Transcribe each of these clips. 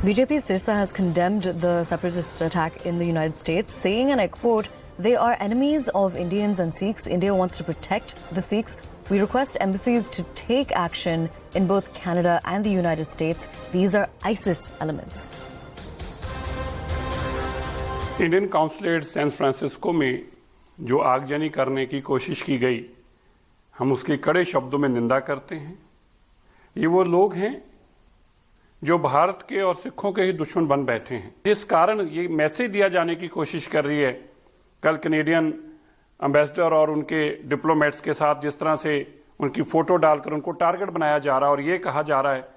BJP Sirsa has condemned the separatist attack in the United States, saying, and I quote, "They are enemies of Indians and Sikhs. India wants to protect the Sikhs. We request embassies to take action in both Canada and the United States. These are ISIS elements." Indian consulate San Francisco में जो आगजनी करने की कोशिश की गई, हम उसकी कड़े शब्दों में निंदा करते हैं। ये वो लोग हैं जो भारत के और सिखों के ही दुश्मन बन बैठे हैं। जिस कारण ये मैसेज दिया जाने की कोशिश कर रही है, कल कैनेडियन एम्बेसडर और उनके डिप्लोमेट्स के साथ जिस तरह से उनकी फोटो डालकर उनको टारगेट बनाया जा रहा है और ये कहा जा रहा है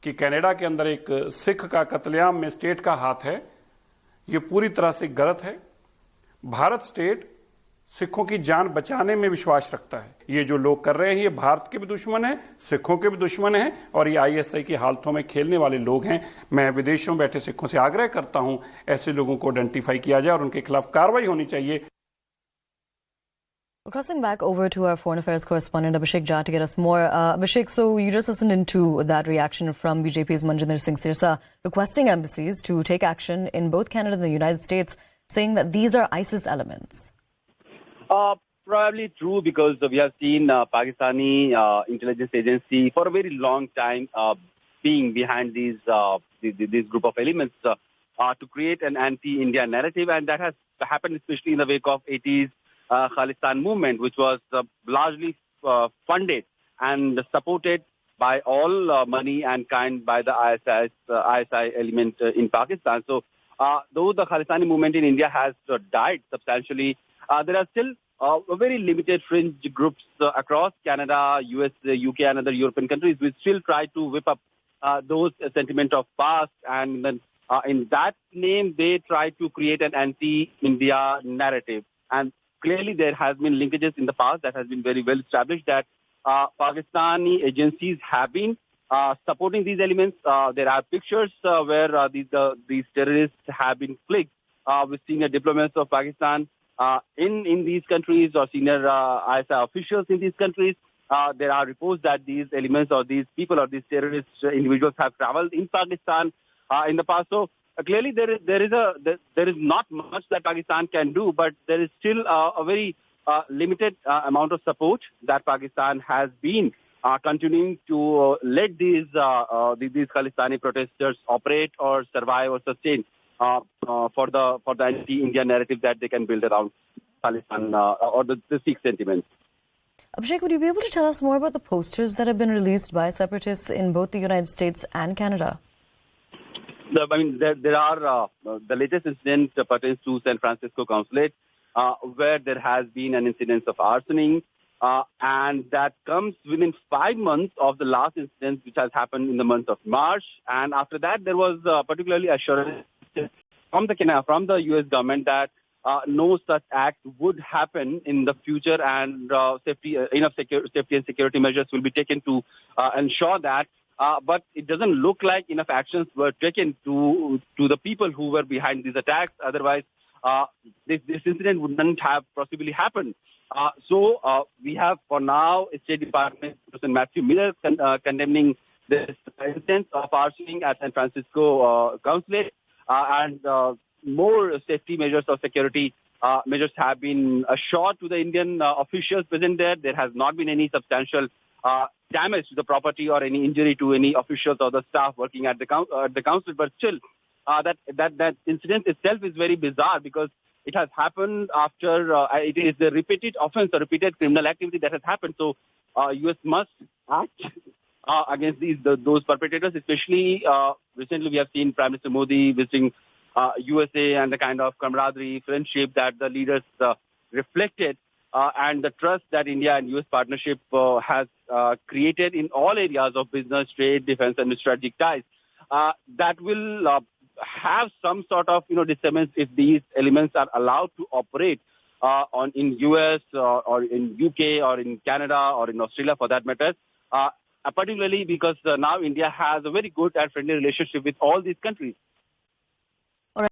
कि कनाडा के अंदर एक सिख का कत्लेआम में स्टेट का हाथ है, ये पूरी तरह से गलत है। भारत स्टेट सिखों की जान बचाने में विश्वास रखता है। ये जो लोग कर रहे हैं ये भारत के भी दुश्मन हैं, सिखों के भी दुश्मन हैं और ये आईएसआई की हालतों में खेलने वाले लोग हैं। मैं विदेशों में बैठे सिखों से आग्रह करता हूं ऐसे लोगों को आइडेंटिफाई किया जाए और उनके खिलाफ कार्रवाई होनी चाहिए। We're crossing back over to our foreign affairs correspondent Abhishek Jha to get us more. Abhishek, so you just listened into that reaction from BJP's Manjinder Singh Sirsa requesting embassies to take action in both Canada and the United States, saying that these are ISIS elements. Probably true, because we have seen Pakistani intelligence agency for a very long time being behind these group of elements to create an anti-India narrative, and that has happened especially in the wake of 80s Khalistan movement, which was largely funded and supported by all money and kind by the ISI element in Pakistan. So though the Khalistani movement in India has died substantially, there are still very limited fringe groups across Canada, US, UK and other European countries which still try to whip up those sentiment of past, and then in that name they try to create an anti-India narrative. And clearly there has been linkages in the past that has been very well established that Pakistani agencies have been supporting these elements. There are pictures where these terrorists have been flagged with senior diplomats of Pakistan in these countries or senior ISI officials in these countries. There are reports that these elements or these people or these terrorist individuals have traveled in Pakistan in the past. So clearly there is not much that Pakistan can do, but there is still a very limited amount of support that Pakistan has been continuing to let these Khalistani protesters operate or survive or sustain for the anti-India narrative that they can build around Khalistan or the Sikh sentiments. Abhishek, would you be able to tell us more about the posters that have been released by separatists in both the United States and Canada? There are the latest incident pertains to San Francisco consulate, where there has been an incident of arsoning, and that comes within 5 months of the last incident, which has happened in the month of March. And after that, there was particularly assurance from the U.S. government that no such act would happen in the future, and enough safety and security measures will be taken to ensure that. But it doesn't look like enough actions were taken to the people who were behind these attacks. Otherwise, this incident wouldn't have possibly happened. So we have, for now, State Department Person Matthew Miller condemning this instance of arsoning at San Francisco consulate, and more safety measures or security measures have been assured to the Indian officials present there. There has not been any substantial damage to the property or any injury to any officials or the staff working at the consulate, but still that incident itself is very bizarre, because it has happened after it is a repeated offense or repeated criminal activity that has happened. So U.S. must act against those perpetrators. Especially recently we have seen Prime Minister Modi visiting USA, and the kind of camaraderie, friendship that the leaders reflected, and the trust that India and US partnership has created in all areas of business, trade, defense and strategic ties. That will have some sort of disturbance if these elements are allowed to operate in US or in UK or in Canada or in Australia for that matter, particularly because now India has a very good and friendly relationship with all these countries.